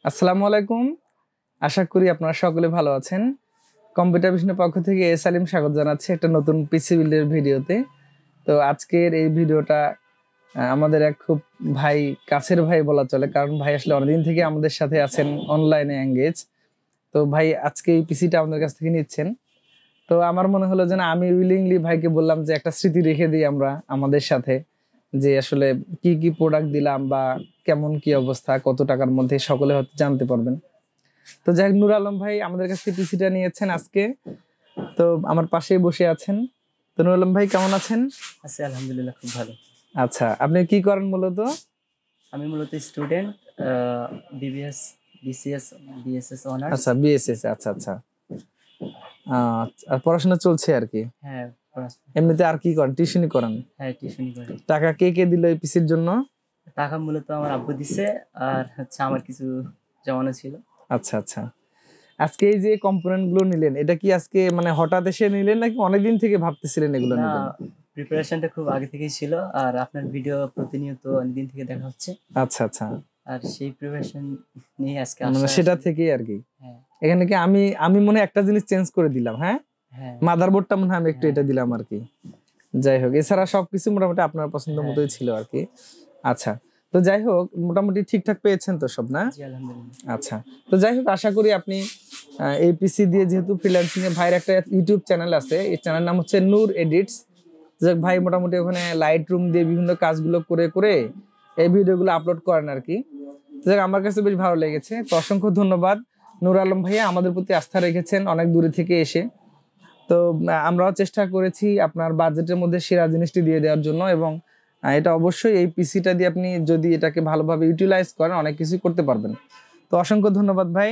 আসসালামু আলাইকুম। আশা করি আপনারা সকলে ভালো আছেন। কম্পিউটার ভিশনের পক্ষ থেকে সালিম স্বাগত জানাচ্ছি একটা নতুন পিসি বিল্ডের ভিডিওতে। তো আজকের এই ভিডিওটা আমাদের এক খুব ভাই, কাছের ভাই বলা চলে, কারণ ভাই আসলে অনেকদিন থেকে আমাদের সাথে আছেন, অনলাইনে এঙ্গেজ। তো ভাই আজকে এই পিসিটা আমাদের কাছ থেকে নিচ্ছেন। তো আমার মনে হলো যে না, আমি উইলিংলি ভাইকে বললাম যে একটা স্মৃতি রেখে দিই আমরা আমাদের সাথে, যে আসলে কি কি প্রোডাক্ট দিলাম বা কেমন কি অবস্থা, কত টাকার মধ্যে, সকলে হয়তো জানতে পারবেন। তো যাই হোক, নূর আলম ভাই আমাদের কাছ থেকে পিসিটা নিয়েছেন আজকে। তো আমার পাশেই বসে আছেন। তো নূর আলম ভাই কেমন আছেন? আছি আলহামদুলিল্লাহ, খুব ভালো। আচ্ছা, আপনি কি করেন মূলত? আমি মূলত student, BBS, BCS, BSS honours. আচ্ছা, বিএসএস। আচ্ছা আচ্ছা। আর পড়াশোনা চলছে আর কি? হ্যাঁ, পড়াশোনা। এমনিতে আর কি করেন? টিউশনি করেন? হ্যাঁ, টিউশনি করি। টাকা কে কে দিল এই পিসির জন্য? টাকা মূলত আমার আব্বু দিছে, আর হচ্ছে আমার কিছু জমানো ছিল। আচ্ছা আচ্ছা। আজকে এই যে কম্পোনেন্ট গুলো নিলেন, এটা কি আজকে মানে হঠাৎ এসে নিলেন নাকি অনেকদিন থেকে ভাবতেছিলেন এগুলো না, নেবেন? প্রিপারেশনটা খুব আগে থেকেই ছিল, আর আপনার ভিডিও প্রতিনিয়ত অনেকদিন থেকে দেখা হচ্ছে। আচ্ছা আচ্ছা। আর সেই প্রিপারেশন নিয়ে আজকে মানে আসা। সেটা থেকেই আর কি। হ্যাঁ এখানে কি আমি আমি মনে হয় একটা জিনিস চেঞ্জ করে দিলাম। হ্যাঁ, হ্যাঁ মাদারবোর্ডটা মনে হয় আমি একটু এটা দিলাম আর কি। যাই হোক, এছাড়া সবকিছু মোটামুটি আপনার পছন্দ মতোই ছিল আর কি। আচ্ছা, তো যাই হোক, মোটামুটি ঠিকঠাক পেয়েছেন তো সব, না? জি আলহামদুলিল্লাহ। আচ্ছা, তো যাই হোক, আশা করি আপনি এই পিসি দিয়ে, যেহেতু ফ্রিল্যান্সিং এ ভাইয়ের একটা ইউটিউব চ্যানেল আছে, এই চ্যানেল নাম হচ্ছে নূর এডিটস। যাক, ভাই মোটামুটি ওখানে লাইট রুম দিয়ে বিভিন্ন কাজগুলো করে করে এই ভিডিওগুলো আপলোড করেন আর কি। যাক, আমার কাছে বেশ ভালো লেগেছে। তো অসংখ্য ধন্যবাদ নূর আলম ভাইয়া, আমাদের প্রতি আস্থা রেখেছেন অনেক দূরে থেকে এসে। তো আমরাও চেষ্টা করেছি আপনার বাজেটের মধ্যে সেরা জিনিসটি দিয়ে দেওয়ার জন্য, এবং এটা অবশ্যই এই পিসিটা দিয়ে আপনি যদি এটাকে ভালোভাবে ইউটিলাইজ করেন অনেক কিছু করতে পারবেন। তো অসংখ্য ধন্যবাদ ভাই।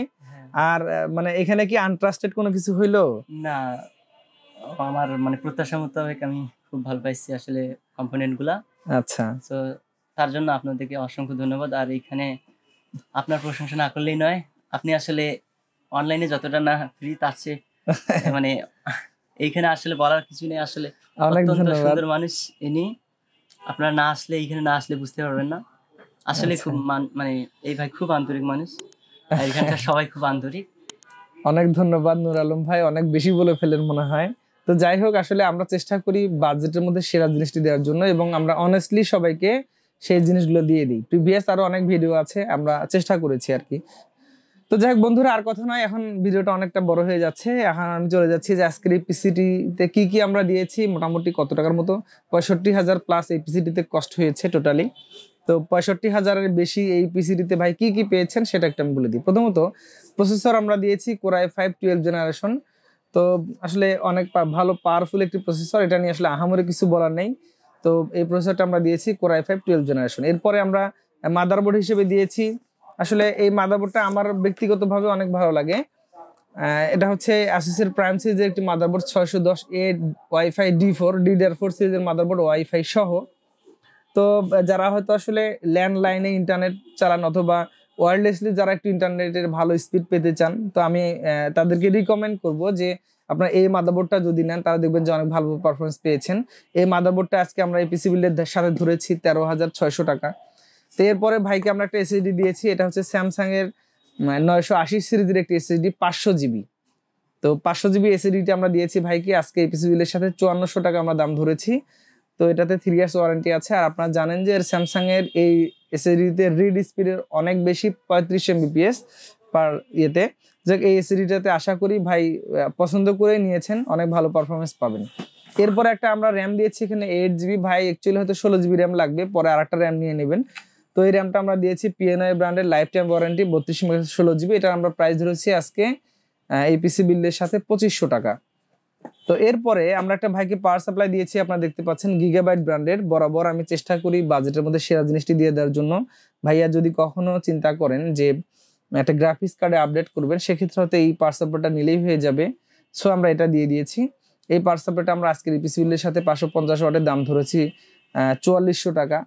আর মানে এখানে কি আনট্রাস্টেড কোনো কিছু হইলো? না, আমার মানে প্রত্যাশা মোতাবেক আমি খুব ভালো পাইছি আসলে কম্পোনেন্ট গুলা। আচ্ছা, তো তার জন্য আপনাদেরকে অসংখ্য ধন্যবাদ। আর এখানে আপনার প্রশংসা না করলেই নয়, আপনি আসলে অনলাইনে যতটা না ফ্রি, তার চেয়ে মানে এইখানে আসলে বলার কিছু নেই। আসলে অনেক অত্যন্ত ধন্যবাদ। সুন্দর মানুষ ইনি। আপনারা না আসলে, এইখানে না আসলে বুঝতে পারবেন না। আসলে আচ্ছা। খুব মানে এই ভাই খুব আন্তরিক মানুষ, আর এখানকার সবাই খুব আন্তরিক। অনেক ধন্যবাদ নূর আলম ভাই, অনেক বেশি বলে ফেলেন মনে হয়। তো যাই হোক, আসলে আমরা চেষ্টা করি বাজেটের মধ্যে সেরা জিনিসটি দেওয়ার জন্য, এবং আমরা অনেস্টলি সবাইকে সেই জিনিসগুলো দিয়ে দিই। প্রিভিয়াস আরো অনেক ভিডিও আছে, আমরা চেষ্টা করেছি আর কি। তো যাই হোক বন্ধুরা, আর কথা নয়, এখন ভিডিওটা অনেকটা বড় হয়ে যাচ্ছে। এখন আমি চলে যাচ্ছি যে আজকের এই পিসিটিতে কি কি আমরা দিয়েছি, মোটামুটি কত টাকার মতো। 65,000 প্লাস এই পিসিটিতে কস্ট হয়েছে টোটালি। তো 65,000-এর বেশি এই পিসিটিতে ভাই কি কি পেয়েছেন সেটা একটা আমি বলে দিই। প্রথমত প্রসেসর আমরা দিয়েছি Core i5 12 জেনারেশন। তো আসলে অনেক ভালো পাওয়ারফুল একটি প্রসেসর, এটা নিয়ে আসলে আহামরি কিছু বলার নেই। তো এই প্রসেসরটা আমরা দিয়েছি Core i5 12 জেনারেশন। এরপরে আমরা মাদারবোর্ড হিসেবে দিয়েছি, আসলে এই মাদারবোর্ডটা আমার ব্যক্তিগতভাবে অনেক ভালো লাগে। এটা হচ্ছে Asus-এর প্রাইম সিরিজের একটি motherboard, 610A wifi D4 DDR4 সিরিজের মাদারবোর্ড, ওয়াইফাই সহ। তো যারা হয়তো আসলে ল্যান্ডলাইনে ইন্টারনেট চালান অথবা ওয়্যারলেসলি যারা একটু ইন্টারনেটের ভালো স্পিড পেতে চান, তো আমি তাদেরকে রিকমেন্ড করব যে আপনার এই মাদারবোর্ডটা যদি নেন, তারা দেখবেন যে অনেক ভালো পারফরমেন্স পেয়েছেন। এই মাদারবোর্ডটা আজকে আমরা এই পিসি বিল্ডের সাথে ধরেছি 13,600 টাকা। তো এরপরে ভাইকে আমরা একটা এসএসডি দিয়েছি, এটা হচ্ছে স্যামসাং এর 980 সিরিজের একটি এসএসডি 500 জিবি। তো 500 জিবি এসএসডিটা আমরা দিয়েছি ভাইকে আজকে এই পিসি বিলের সাথে 5400 টাকা আমরা দাম ধরেছি। তো এটাতে 3 ইয়ার্স ওয়ারেন্টি আছে। আর আপনারা জানেন যে স্যামসাং এর এই এসএসডিতে রিড স্পিডের অনেক বেশি, 35 Mbps পার ইয়েতে। যাক, এই এসএসডিটাতে আশা করি ভাই পছন্দ করে নিয়েছেন, অনেক ভালো পারফরমেন্স পাবেন। এরপর একটা আমরা র্যাম দিয়েছি এখানে 8 জিবি। ভাই অ্যাকচুয়ালি হয়তো 16 জিবি র্যাম লাগবে, পরে আরেকটা র্যাম নিয়ে নেবেন। তো এই র্যামটা আমরা দিয়েছি পিএনআই ব্র্যান্ডের life time warranty 32 megapixel 16 GB. এটা আমরা প্রাইস ধরেছি আজকে এই পিসি বিল্ডের সাথে 2500 টাকা। তো এরপরে আমরা একটা ভাইকে পাওয়ার সাপ্লাই দিয়েছি, আপনারা দেখতে পাচ্ছেন গিগাবাইট ব্র্যান্ডের। বরাবর আমি চেষ্টা করি বাজেটের মধ্যে সেরা জিনিসটি দিয়ে দেওয়ার জন্য। ভাইয়া যদি কখনো চিন্তা করেন যে একটা গ্রাফিক্স কার্ডে আপডেট করবেন, সেক্ষেত্রে হয়তো এই পাওয়ার সাপ্লাইটা নিলেই হয়ে যাবে। সো আমরা এটা দিয়ে দিয়েছি। এই পাওয়ার সাপ্লাইটা আমরা আজকের পিসি বিল্ডের সাথে 550 ওয়াটের দাম ধরেছি 4400 টাকা।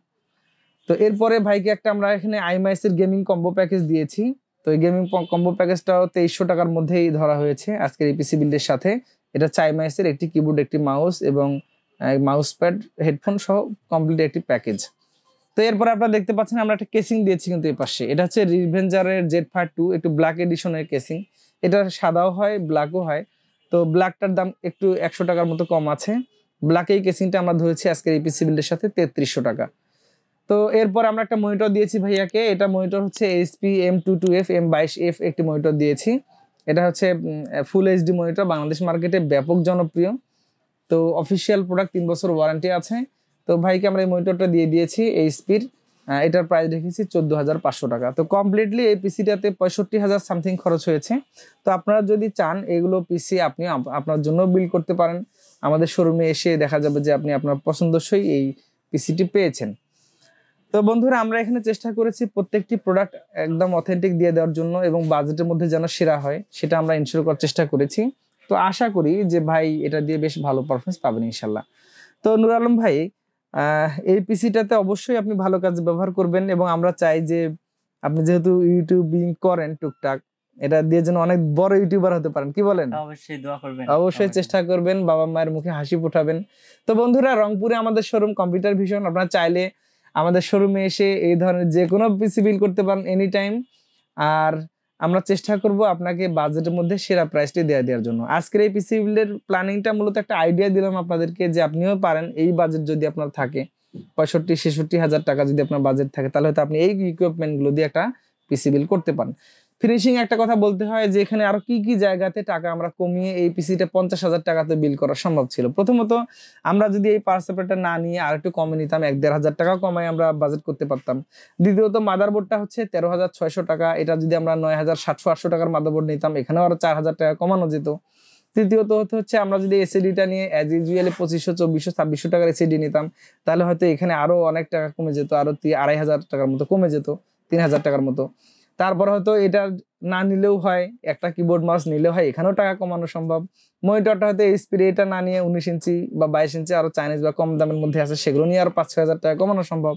তো এরপরে ভাইকে একটা আমরা এখানে আইমাইস এর গেমিং কম্বো প্যাকেজ দিয়েছি। তো এই গেমিং কম্বো প্যাকেজটাও 2300 টাকার মধ্যেই ধরা হয়েছে আজকের এই পিসি বিল্ডের সাথে। এটা চাইমাইসের একটি কিবোর্ড, একটি মাউস এবং মাউস প্যাড, হেডফোন সহ কমপ্লিট একটি প্যাকেজ। তো এরপর আপনারা দেখতে পাচ্ছেন আমরা একটা কেসিং দিয়েছি কিন্তু এই পাশে, এটা হচ্ছে রিভেঞ্জারের Z52 একটু ব্ল্যাক এডিশনের কেসিং। এটা সাদাও হয় ব্ল্যাকও হয়, তো ব্ল্যাকটার দাম একটু 100 টাকার মতো কম আছে। ব্ল্যাক এই কেসিংটা আমরা ধরেছি আজকের এই পিসি বিল্ডের সাথে 3300 টাকা। তো এরপর আমরা একটা মনিটর দিয়েছি ভাইয়াকে, এটা মনিটর হচ্ছে HP M22F M22F একটি মনিটর দিয়েছি। এটা হচ্ছে ফুল এইচডি মনিটর, বাংলাদেশ মার্কেটে ব্যাপক জনপ্রিয়। তো অফিসিয়াল প্রোডাক্ট, 3 বছর ওয়ারেন্টি আছে। তো ভাইকে আমরা এই মনিটরটা দিয়ে দিয়েছি এইচপির, এটার প্রাইস রেখেছি 14,500 টাকা। তো কমপ্লিটলি এই পিসিটাতে 65,000 সামথিং খরচ হয়েছে। তো আপনারা যদি চান এগুলো পিসি আপনি আপনার জন্য বিল্ড করতে পারেন, আমাদের শোরুমে এসে দেখা যাবে যে আপনি আপনার পছন্দসই এই পিসিটি পেয়েছেন। তো বন্ধুরা আমরা এখানে চেষ্টা করেছি প্রত্যেকটি প্রোডাক্ট একদম অথেন্টিক দিয়ে দেওয়ার জন্য এবং বাজেটের মধ্যে যেন সেরা হয় সেটা আমরা ইনশিওর করার চেষ্টা করেছি। তো আশা করি যে ভাই এটা দিয়ে বেশ ভালো পারফরমেন্স পাবেন ইনশাল্লাহ। তো নুর আলম ভাই, এই পিসিটাতে অবশ্যই আপনি ভালো কাজে ব্যবহার করবেন এবং আমরা চাই যে আপনি যেহেতু ইউটিউবিং করেন টুকটাক, এটা দিয়ে যেন অনেক বড় ইউটিউবার হতে পারেন, কি বলেন? অবশ্যই দোয়া করবেন, অবশ্যই চেষ্টা করবেন, বাবা মায়ের মুখে হাসি ফোটাবেন। তো বন্ধুরা রংপুরে আমাদের শোরুম কম্পিউটার ভিশন, আপনারা চাইলে আমাদের শোরুমে এসে এই ধরনের যে কোনো পিসি বিল করতে পারেন এনি টাইম। আর আমরা চেষ্টা করব আপনাকে বাজেটের মধ্যে সেরা প্রাইসটি দেওয়ার জন্য। আজকের এই পিসি বিল্ডের প্ল্যানিংটা মূলত একটা আইডিয়া দিলাম আপনাদেরকে যে আপনিও পারেন, এই বাজেট যদি আপনার থাকে 65-66 হাজার টাকা যদি আপনার বাজেট থাকে তাহলে হয়তো আপনি এই ইকুইপমেন্টগুলো দিয়ে একটা পিসি বিল করতে পারেন। ফিনিশিং একটা কথা বলতে হয় যে এখানে আরো কি কি জায়গাতে টাকা আমরা কমিয়ে এই পিসিটা 50,000 টাকাতে বিল করা সম্ভব ছিল। প্রথমত আমরা যদি এই পাওয়ার সাপ্লাইটা না নিয়ে আর একটু কমে নিতাম, 1-1.5 হাজার টাকা কমায় আমরা বাজেট করতে পারতাম। দ্বিতীয়ত মাদারবোর্ডটা হচ্ছে 13,600 টাকা, এটা যদি আমরা 9,700-800 টাকার মাদারবোর্ড নিতাম এখানেও আরো 4,000 টাকা কমানো যেত। তৃতীয়ত হচ্ছে আমরা যদি এসিডিটা নিয়ে অ্যাজ ইউজুয়ালি 2,500, 2,400, 2,600 টাকার এসিডি নিতাম তাহলে হয়তো এখানে আরো অনেক টাকা কমে যেত, আরো 2,500 টাকার মতো কমে যেত, 3,000 টাকার মতো। তারপর হয়তো এটা না নিলেও হয়, একটা কিবোর্ড মাউস নিলেও হয়, এখানেও টাকা কমানো সম্ভব। মনিটরটা হয়তো এইচপির এটা না নিয়ে 19 ইঞ্চি বা 22 ইঞ্চি আরো চাইনিজ বা কম দামের মধ্যে আছে, সেগুলো নিয়ে আরো 5-6 হাজার টাকা কমানো সম্ভব।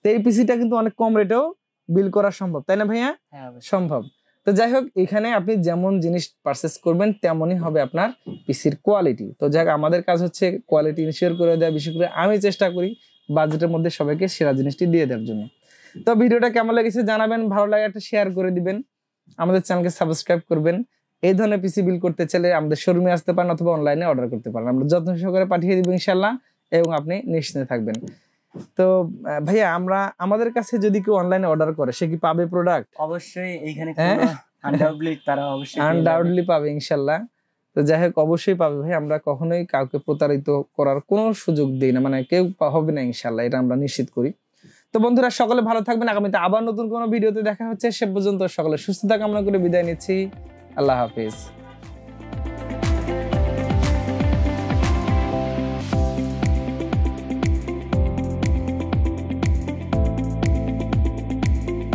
তো এই পিসিটা কিন্তু অনেক কম রেটেও বিল করা সম্ভব, তাই না ভাইয়া? হ্যাঁ সম্ভব। তো যাই হোক, এখানে আপনি যেমন জিনিস পারচেস করবেন তেমনই হবে আপনার পিসির কোয়ালিটি। তো যাই হোক, আমাদের কাজ হচ্ছে কোয়ালিটি ইনশিওর করে দেওয়া, বিশেষ করে আমি চেষ্টা করি বাজেটের মধ্যে সবাইকে সেরা জিনিসটি দিয়ে দেওয়ার জন্য। তো ভিডিওটা কেমন লেগেছে জানাবেন, ভালো লাগে একটা শেয়ার করে দিবেন, আমাদের চ্যানেলকে সাবস্ক্রাইব করবেন। এই ধরনের পিসি বিল করতে চাইলে আমাদের শোরুমে আসতে পারেন অথবা অনলাইনে অর্ডার করতে পারেন, আমরা যত্ন সহকারে পাঠিয়ে দিব ইনশাল্লাহ এবং আপনি নিশ্চিন্তে থাকবেন। তো ভাইয়া আমাদের কাছে যদি কেউ অনলাইনে অর্ডার করে সে কি পাবে প্রোডাক্ট? অবশ্যই এইখানে আনডাউটলি তারা অবশ্যই আনডাউটলি পাবে ইনশাল্লাহ। তো যাই হোক, অবশ্যই পাবে ভাই, আমরা কখনোই কাউকে প্রতারিত করার কোনো সুযোগ দিই না, মানে কেউ হবে না ইনশাল্লাহ, এটা আমরা নিশ্চিত করি। তো বন্ধুরা সকলে ভালো থাকবেন, আগামীতে আবার নতুন কোনো ভিডিওতে দেখা হচ্ছে, সে পর্যন্ত সকলে সুস্থতা কামনা করে বিদায় নিচ্ছি। আল্লাহ হাফিজ।